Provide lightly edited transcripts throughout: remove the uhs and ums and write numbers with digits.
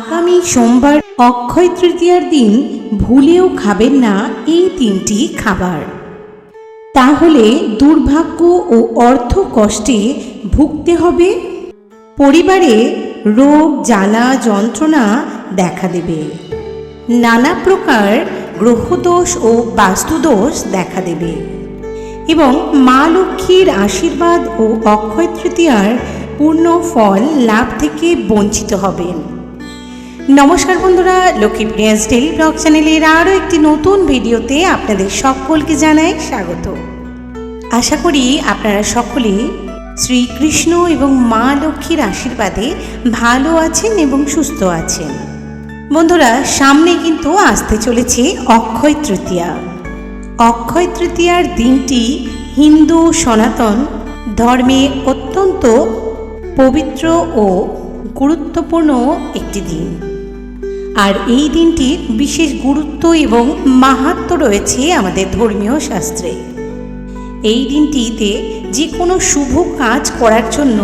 আগামী সোমবার অক্ষয় তৃতীয়ার দিন ভুলেও খাবেন না এই তিনটি খাবার, তাহলে দুর্ভাগ্য ও অর্থ কষ্টে ভুগতে হবে। পরিবারে রোগ জ্বালা যন্ত্রণা দেখা দেবে, নানা প্রকার গ্রহদোষ ও বাস্তুদোষ দেখা দেবে এবং মা লক্ষ্মীর আশীর্বাদ ও অক্ষয় তৃতীয়ার পূর্ণ ফল লাভ থেকে বঞ্চিত হবেন। নমস্কার বন্ধুরা, লক্ষ্মীপ্রিয়াস ডেইলি ব্লগ চ্যানেলের আরও একটি নতুন ভিডিওতে আপনাদের সকলকে জানাই স্বাগত। আশা করি আপনারা সকলে শ্রীকৃষ্ণ এবং মা লক্ষ্মীর আশীর্বাদে ভালো আছেন এবং সুস্থ আছেন। বন্ধুরা, সামনে কিন্তু আসতে চলেছে অক্ষয় তৃতীয়া। অক্ষয় তৃতীয়ার দিনটি হিন্দু সনাতন ধর্মে অত্যন্ত পবিত্র ও গুরুত্বপূর্ণ একটি দিন। আর এই দিনটির বিশেষ গুরুত্ব এবং মাহাত্ম্য রয়েছে আমাদের ধর্মীয় শাস্ত্রে। এই দিনটিতে যে কোনো শুভ কাজ করার জন্য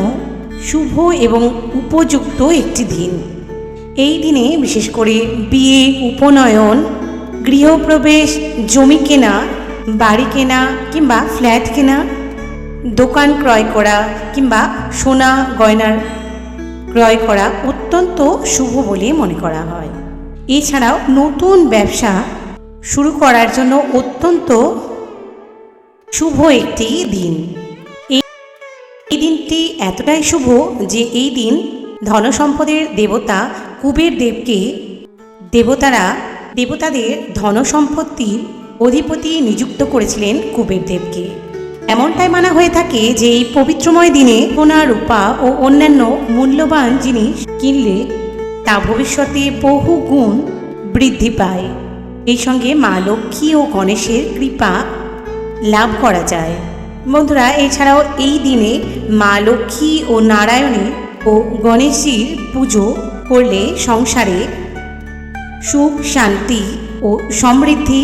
শুভ এবং উপযুক্ত একটি দিন। এই দিনে বিশেষ করে বিয়ে, উপনয়ন, গৃহপ্রবেশ, জমি কেনা, বাড়ি কেনা কিংবা ফ্ল্যাট কেনা, দোকান ক্রয় করা কিংবা সোনা গয়নার ক্রয় করা অত্যন্ত শুভ বলে মনে করা হয়। এছাড়াও নতুন ব্যবসা শুরু করার জন্য অত্যন্ত শুভ একটি দিন। এই দিনটি এতটাই শুভ যে এই দিন ধনসম্পদের দেবতা কুবের দেবকে দেবতাদের ধনসম্পত্তির অধিপতি নিযুক্ত করেছিলেন কুবের দেবকে। এমনটাই মানা হয়ে থাকে যে এই পবিত্রময় দিনে সোনা, রূপা ও অন্যান্য মূল্যবান জিনিস কিনলে তা ভবিষ্যতে বহু গুণ বৃদ্ধি পায়। এই সঙ্গে মা লক্ষ্মী ও গণেশের কৃপা লাভ করা যায়। বন্ধুরা, এছাড়াও এই দিনে মা লক্ষ্মী ও নারায়ণের ও গণেশজির পুজো করলে সংসারে সুখ, শান্তি ও সমৃদ্ধি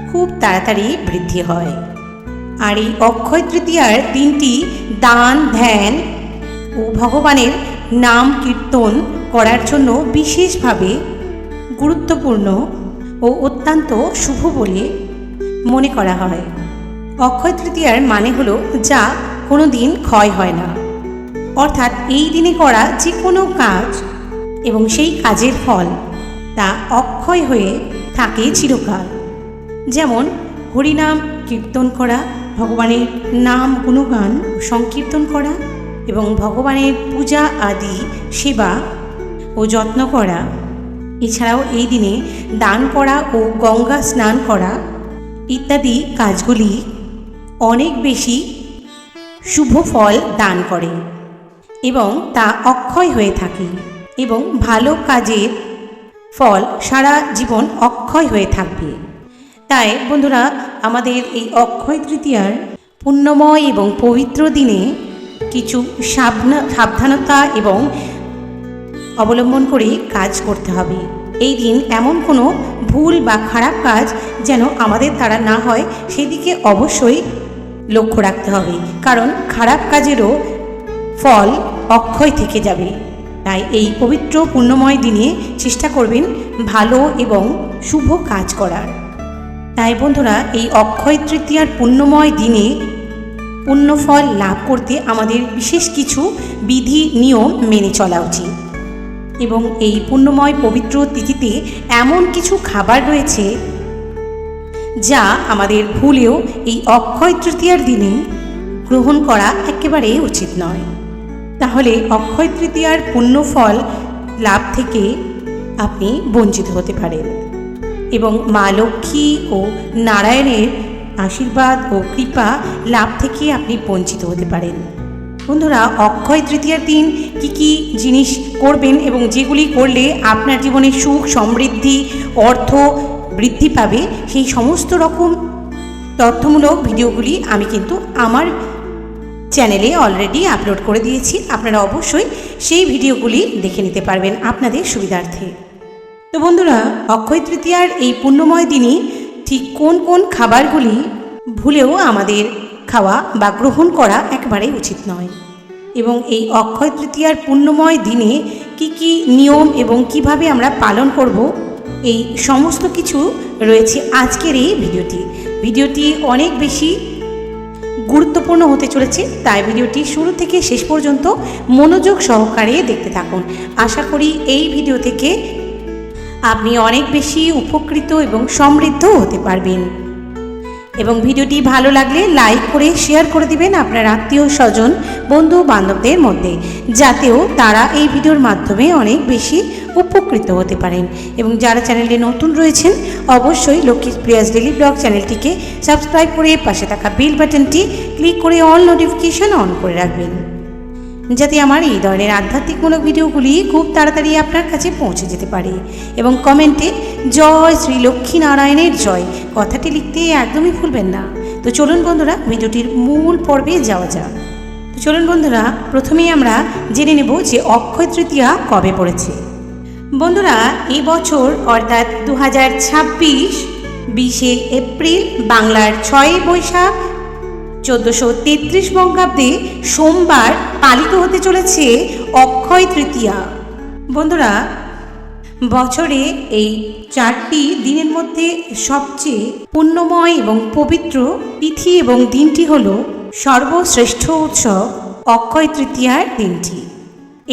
খুব তাড়াতাড়ি বৃদ্ধি হয়। আর এই অক্ষয় তৃতীয়ার দিনটি দান, ধ্যান ও ভগবানের নাম কীর্তন করার জন্য বিশেষভাবে গুরুত্বপূর্ণ ও অত্যন্ত শুভ বলে মনে করা হয়। অক্ষয় তৃতীয়ার মানে হলো যা কোনো দিন ক্ষয় হয় না, অর্থাৎ এই দিনে করা যে কোনো কাজ এবং সেই কাজের ফল তা অক্ষয় হয়ে থাকে চিরকাল। যেমন হরিনাম কীর্তন করা, ভগবানের নাম গুণগান সংকীর্তন করা এবং ভগবানের পূজা আদি সেবা ও যত্ন করা। এছাড়াও এই দিনে দান করা ও গঙ্গা স্নান করা ইত্যাদি কাজগুলি অনেক বেশি শুভ ফল দান করে এবং তা অক্ষয় হয়ে থাকে এবং ভালো কাজের ফল সারা জীবন অক্ষয় হয়ে থাকবে। তাই বন্ধুরা, আমাদের এই অক্ষয় তৃতীয়ার পুণ্যময় এবং পবিত্র দিনে কিছু সাবধানতা এবং অবলম্বন করে কাজ করতে হবে। এই দিন এমন কোনো ভুল বা খারাপ কাজ যেন আমাদের দ্বারা না হয় সেদিকে অবশ্যই লক্ষ্য রাখতে হবে, কারণ খারাপ কাজেরও ফল অক্ষয় থেকে যাবে। তাই এই পবিত্র পুণ্যময় দিনে চেষ্টা করবেন ভালো এবং শুভ কাজ করার। তাই বন্ধুরা, এই অক্ষয় তৃতীয়ার পুণ্যময় দিনে পুণ্যফল লাভ করতে আমাদের বিশেষ কিছু বিধি নিয়ম মেনে চলা উচিত। এবং এই পুণ্যময় পবিত্র তিথিতে এমন কিছু খাবার রয়েছে যা আমাদের ভুলেও এই অক্ষয় তৃতীয়ার দিনে গ্রহণ করা একেবারে উচিত নয়। তাহলে অক্ষয় তৃতীয়ার পুণ্যফল লাভ থেকে আপনি বঞ্চিত হতে পারেন এবং মা লক্ষ্মী ও নারায়ণের আশীর্বাদ ও কৃপা লাভ থেকে আপনি বঞ্চিত হতে পারেন। বন্ধুরা, অক্ষয় তৃতীয়ার দিন কি কি জিনিস করবেন এবং যেগুলি করলে আপনার জীবনে সুখ, সমৃদ্ধি, অর্থ বৃদ্ধি পাবে, সেই সমস্ত রকম তথ্যমূলক ভিডিওগুলি আমি কিন্তু আমার চ্যানেলে অলরেডি আপলোড করে দিয়েছি। আপনারা অবশ্যই সেই ভিডিওগুলি দেখে নিতে পারবেন আপনাদের সুবিধার্থে। তো বন্ধুরা, অক্ষয় তৃতীয়ার এই পুণ্যময় দিনে ঠিক কোন কোন খাবারগুলি ভুলেও আমাদের খাওয়া বা গ্রহণ করা একেবারেই উচিত নয় এবং এই অক্ষয় তৃতীয়ার পুণ্যময় দিনে কি কি নিয়ম এবং কিভাবে আমরা পালন করব, এই সমস্ত কিছু রয়েছে আজকের এই ভিডিওটি অনেক বেশি গুরুত্বপূর্ণ হতে চলেছে, তাই ভিডিওটি শুরু থেকে শেষ পর্যন্ত মনোযোগ সহকারে দেখতে থাকুন। আশা করি এই ভিডিও থেকে আপনি অনেক বেশি উপকৃত এবং সমৃদ্ধ হতে পারবেন। এবং ভিডিওটি ভালো লাগলে লাইক করে শেয়ার করে দিবেন আপনার আত্মীয় স্বজন বন্ধু বান্ধবদের মধ্যে, যাতেও তারা এই ভিডিওর মাধ্যমে অনেক বেশি উপকৃত হতে পারেন। এবং যারা চ্যানেলে নতুন রয়েছেন অবশ্যই লক্ষ্মী প্রিয়াস ডেলি ব্লগ চ্যানেলটিকে সাবস্ক্রাইব করে পাশে থাকা বেল বাটনটি ক্লিক করে অল নোটিফিকেশন অন করে রাখবেন, যাতে আমার এই ধরনের আধ্যাত্মিকমূলক ভিডিওগুলি খুব তাড়াতাড়ি আপনার কাছে পৌঁছে যেতে পারে। এবং কমেন্টে জয় শ্রী লক্ষ্মী নারায়ণের জয় কথাটি লিখতে একদমই ভুলবেন না। তো চলুন বন্ধুরা ভিডিওটির মূল পর্বে যাওয়া যাক। তো চলুন বন্ধুরা, প্রথমেই আমরা জেনে নেব যে অক্ষয় তৃতীয়া কবে পড়েছে। বন্ধুরা, এই বছর অর্থাৎ 2026 20শে এপ্রিল বাংলার 6 বৈশাখ 1433 বঙ্গাব্দে সোমবার পালিত হতে চলেছে অক্ষয় তৃতীয়া। বন্ধুরা, বছরে এই 4টি দিনের মধ্যে সবচেয়ে পুণ্যময় এবং পবিত্র তিথি এবং দিনটি হল সর্বশ্রেষ্ঠ উৎসব অক্ষয় তৃতীয়ার দিনটি।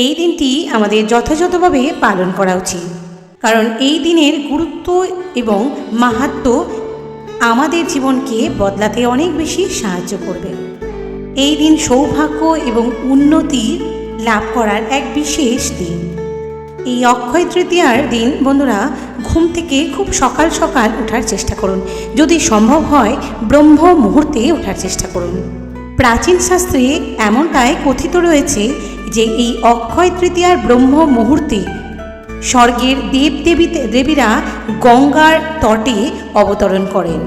এই দিনটি আমাদের যথাযথভাবে পালন করা উচিত, কারণ এই দিনের গুরুত্ব এবং মাহাত্ম্য আমাদের জীবনকে বদলাতে অনেক বেশি সাহায্য করবে। এই দিন সৌভাগ্য এবং উন্নতি লাভ করার এক বিশেষ দিন। এই অক্ষয় তৃতীয়ার দিন বন্ধুরা ঘুম থেকে খুব সকাল সকাল ওঠার চেষ্টা করুন, যদি সম্ভব হয় ব্রহ্ম মুহূর্তে ওঠার চেষ্টা করুন। প্রাচীন শাস্ত্রে এমনটাই কথিত রয়েছে যে এই অক্ষয় তৃতীয়ার ব্রহ্ম মুহূর্তে স্বর্গের দেবীরা গঙ্গার তটে অবতরণ করেন।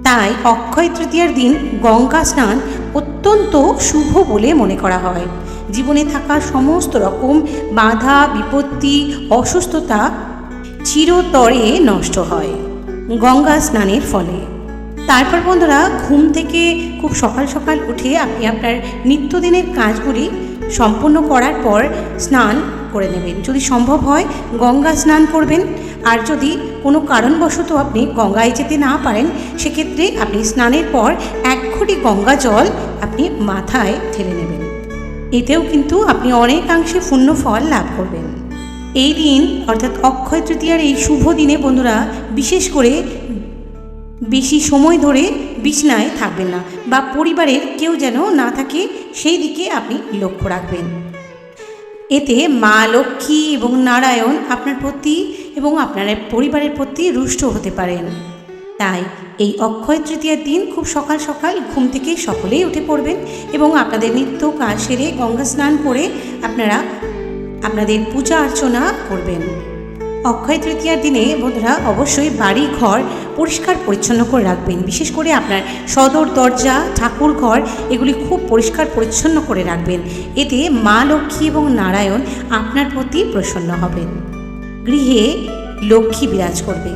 তাই অক্ষয় তৃতীয়ার দিন গঙ্গা স্নান অত্যন্ত শুভ বলে মনে করা হয়। জীবনে থাকা সমস্ত রকম বাধা বিপত্তি অসুস্থতা চিরতরে নষ্ট হয় গঙ্গা স্নানের ফলে। তারপর বন্ধুরা ঘুম থেকে খুব সকাল সকাল উঠে আপনি আপনার নিত্যদিনের কাজগুলি সম্পূর্ণ করার পর স্নান করে নেবেন। যদি সম্ভব হয় গঙ্গা স্নান করবেন, আর যদি কোনো কারণবশত আপনি গঙ্গায় যেতে না পারেন সেক্ষেত্রে আপনি স্নানের পর 1 ঘটি গঙ্গা জল আপনি মাথায় ঢেলে নেবেন। এতেও কিন্তু আপনি অনেকাংশে পুণ্য ফল লাভ করবেন। এই দিন অর্থাৎ অক্ষয় তৃতীয়ার এই শুভ দিনে বন্ধুরা বিশেষ করে বেশি সময় ধরে বিছনায় থাকবেন না, বা পরিবারের কেউ যেন না থাকে সেই দিকে আপনি লক্ষ্য রাখবেন। এতে মা লক্ষ্মী এবং নারায়ণ আপনার প্রতি এবং আপনার পরিবারের প্রতি রুষ্ট হতে পারেন। তাই এই অক্ষয় তৃতীয়ার দিন খুব সকাল সকাল ঘুম থেকে সকলেই উঠে পড়বেন এবং আপনাদের নিত্য কাজ সেরে গঙ্গা স্নান করে আপনারা আপনাদের পূজা অর্চনা করবেন। অক্ষয় তৃতীয়ার দিনে বন্ধুরা অবশ্যই বাড়ি ঘর পরিষ্কার পরিচ্ছন্ন করে রাখবেন। বিশেষ করে আপনার সদর দরজা ঠাকুর ঘর এগুলি খুব পরিষ্কার পরিচ্ছন্ন করে রাখবেন। এতে মা লক্ষ্মী এবং নারায়ণ আপনার প্রতি প্রসন্ন হবেন, গৃহে লক্ষ্মী বিরাজ করবে।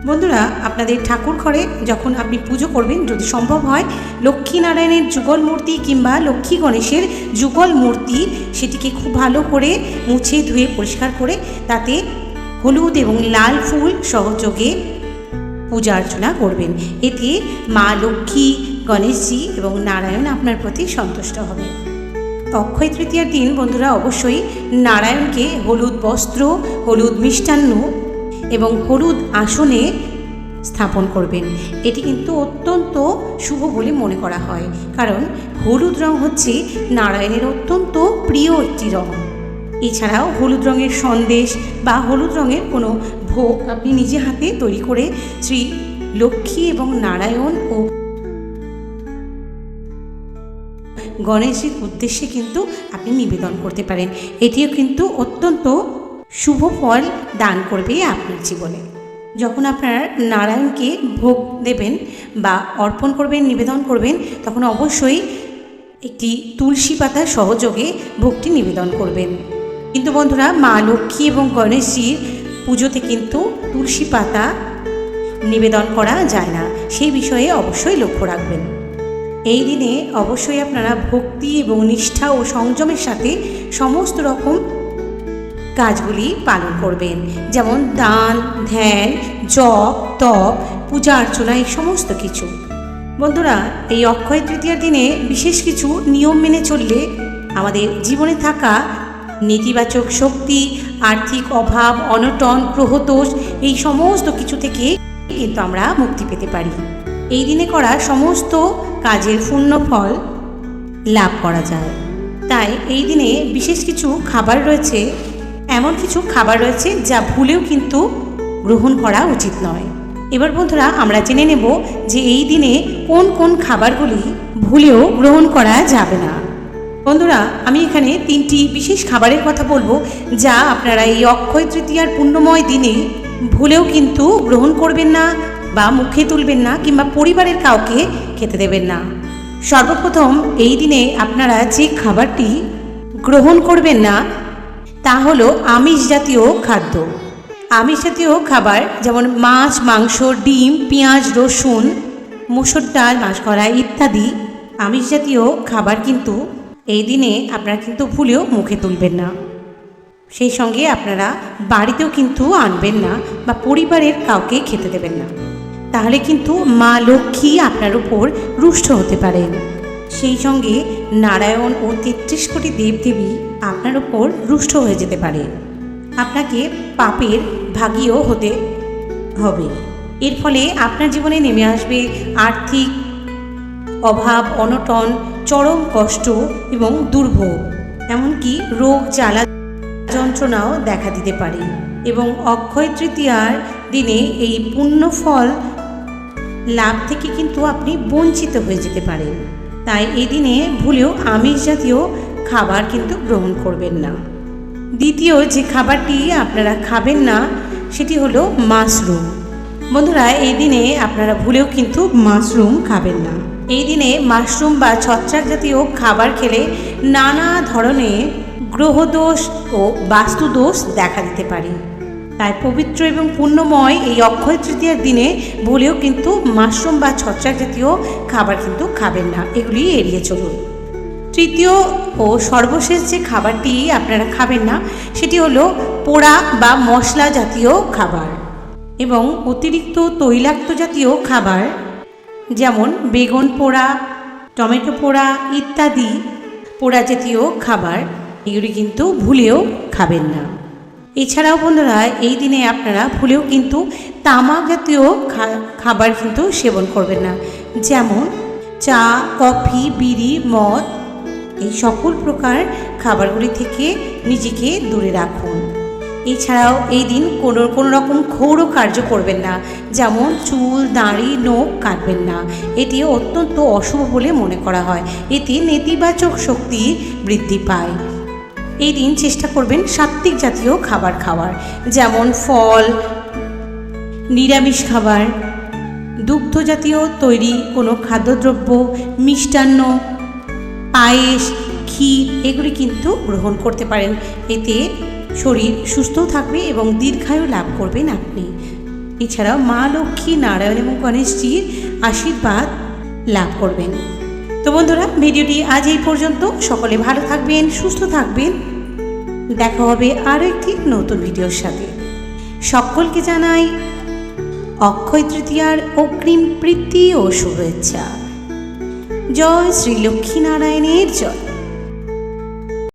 বন্ধুরা, আপনাদের ঠাকুর ঘরে যখন আপনি পুজো করবেন যদি সম্ভব হয় লক্ষ্মী নারায়ণের যুগল মূর্তি কিংবা লক্ষ্মী গণেশের যুগল মূর্তি সেটিকে খুব ভালো করে মুছে ধুয়ে পরিষ্কার করে তাতে হলুদ এবং লাল ফুল সহযোগে পূজা অর্চনা করবেন। এতে মা লক্ষ্মী গণেশজি এবং নারায়ণ আপনার প্রতি সন্তুষ্ট হবে। অক্ষয় তৃতীয়ার দিন বন্ধুরা অবশ্যই নারায়ণকে হলুদ বস্ত্র হলুদ মিষ্টান্ন এবং হলুদ আসনে স্থাপন করবেন। এটি কিন্তু অত্যন্ত শুভ বলে মনে করা হয়, কারণ হলুদ রং হচ্ছে নারায়ণের অত্যন্ত প্রিয় একটি রং। এছাড়াও হলুদ রঙের সন্দেশ বা হলুদ রঙের কোনো ভোগ আপনি নিজে হাতে তৈরি করে শ্রী লক্ষ্মী এবং নারায়ণ ও গণেশের উদ্দেশ্যে কিন্তু আপনি নিবেদন করতে পারেন। এটিও কিন্তু অত্যন্ত শুভ ফল দান করবে আপনার জীবনে। যখন আপনারা নারায়ণকে ভোগ দেবেন বা অর্পণ করবেন নিবেদন করবেন তখন অবশ্যই একটি তুলসী পাতা সহযোগে ভোগটি নিবেদন করবেন। কিন্তু বন্ধুরা মা লক্ষ্মী এবং গণেশজির পুজোতে কিন্তু তুলসী পাতা নিবেদন করা যায় না, সেই বিষয়ে অবশ্যই লক্ষ্য রাখবেন। এই দিনে অবশ্যই আপনারা ভক্তি এবং নিষ্ঠা ও সংযমের সাথে সমস্ত রকম কাজগুলি পালন করবেন, যেমন দান, ধ্যান, জপ, তপ, পূজা অর্চনা, এই সমস্ত কিছু। বন্ধুরা, এই অক্ষয় তৃতীয়ার দিনে বিশেষ কিছু নিয়ম মেনে চললে আমাদের জীবনে থাকা নেতিবাচক শক্তি, আর্থিক অভাব, অনটন, গ্রহদোষ, এই সমস্ত কিছু থেকে কিন্তু আমরা মুক্তি পেতে পারি। এই দিনে করা সমস্ত কাজের পূর্ণ ফল লাভ করা যায়। তাই এই দিনে বিশেষ কিছু খাবার রয়েছে, এমন কিছু খাবার রয়েছে যা ভুলেও কিন্তু গ্রহণ করা উচিত নয়। এবার বন্ধুরা, আমরা জেনে নেব যে এই দিনে কোন কোন খাবারগুলি ভুলেও গ্রহণ করা যাবে না। বন্ধুরা, আমি এখানে 3টি বিশেষ খাবারের কথা বলবো, যা আপনারা এই অক্ষয় তৃতীয়ার পুণ্যময় দিনে ভুলেও কিন্তু গ্রহণ করবেন না বা মুখে তুলবেন না, কিংবা পরিবারের কাউকে খেতে দেবেন না। সর্বপ্রথম এই দিনে আপনারা যে খাবারটি গ্রহণ করবেন না তা হলো আমিষ জাতীয় খাদ্য। আমিষ জাতীয় খাবার যেমন মাছ, মাংস, ডিম, পেঁয়াজ, রসুন, মুসুর ডাল, মাসকলাই ইত্যাদি আমিষ জাতীয় খাবার কিন্তু এই দিনে আপনারা কিন্তু ভুলেও মুখে তুলবেন না। সেই সঙ্গে আপনারা বাড়িতেও কিন্তু আনবেন না বা পরিবারের কাউকে খেতে দেবেন না, তাহলে কিন্তু মা লক্ষ্মী আপনার উপর রুষ্ট হতে পারেন। সেই সঙ্গে নারায়ণ ও 33 কোটি দেবদেবী আপনার উপর রুষ্ট হয়ে যেতে পারে, আপনাকে পাপের ভাগীও হতে হবে। এর ফলে আপনার জীবনে নেমে আসবে আর্থিক অভাব, অনটন, চরম কষ্ট এবং দুর্ভোগ, এমনকি রোগ জ্বালা যন্ত্রণাও দেখা দিতে পারে। এবং অক্ষয় তৃতীয়ার দিনে এই পুণ্য ফল লাভ থেকে কিন্তু আপনি বঞ্চিত হয়ে যেতে পারেন। তাই এই দিনে ভুলেও আমিষ জাতীয় খাবার কিন্তু গ্রহণ করবেন না। দ্বিতীয় যে খাবারটি আপনারা খাবেন না সেটি হলো মাশরুম। বন্ধুরা, এই দিনে আপনারা ভুলেও কিন্তু মাশরুম খাবেন না। এই দিনে মাশরুম বা ছত্রাক জাতীয় খাবার খেলে নানা ধরনের গ্রহদোষ ও বাস্তুদোষ দেখা দিতে পারে। তাই পবিত্র এবং পুণ্যময় এই অক্ষয় তৃতীয়ার দিনে ভুলেও কিন্তু মাশরুম বা ছত্রাক জাতীয় খাবার কিন্তু খাবেন না, এগুলি এড়িয়ে চলুন। তৃতীয় ও সর্বশেষ যে খাবারটি আপনারা খাবেন না সেটি হলো পোড়া বা মশলা জাতীয় খাবার এবং অতিরিক্ত তৈলাক্ত জাতীয় খাবার, যেমন বেগুন পোড়া, টমেটো পোড়া ইত্যাদি পোড়া জাতীয় খাবার, এগুলি কিন্তু ভুলেও খাবেন না। এছাড়াও বন্ধুরা, এই দিনে আপনারা ভুলেও কিন্তু তামাক জাতীয় খাবার কিন্তু সেবন করবেন না, যেমন চা, কফি, বিড়ি, মদ, এই সকল প্রকার খাবারগুলি থেকে নিজেকে দূরে রাখুন। এছাড়াও এই দিন কোনো রকম ক্ষৌর কার্য করবেন না, যেমন চুল, দাড়ি, নখ কাটবেন না। এটি অত্যন্ত অশুভ বলে মনে করা হয়, এতে নেতিবাচক শক্তি বৃদ্ধি পায়। এই দিন চেষ্টা করবেন সাত্ত্বিক জাতীয় খাবার খাওয়ার, যেমন ফল, নিরামিষ খাবার, দুগ্ধ জাতীয় তৈরি কোনো খাদ্যদ্রব্য, মিষ্টান্ন, পায়েস, ক্ষীর, এগুলি কিন্তু গ্রহণ করতে পারেন। এতে শরীর সুস্থও থাকবে এবং দীর্ঘায়ু লাভ করবেন আপনি। এছাড়াও মা লক্ষ্মী, নারায়ণ এবং গণেশজির আশীর্বাদ লাভ করবেন। তো বন্ধুরা, ভিডিওটি আজ এই পর্যন্ত। সকলে ভালো থাকবেন, সুস্থ থাকবেন। দেখা হবে আরও একটি নতুন ভিডিওর সাথে। সকলকে জানাই অক্ষয় তৃতীয়ার অগ্রিম প্রীতি ও শুভেচ্ছা। জয় শ্রী লক্ষ্মী নারায়ণের জয়।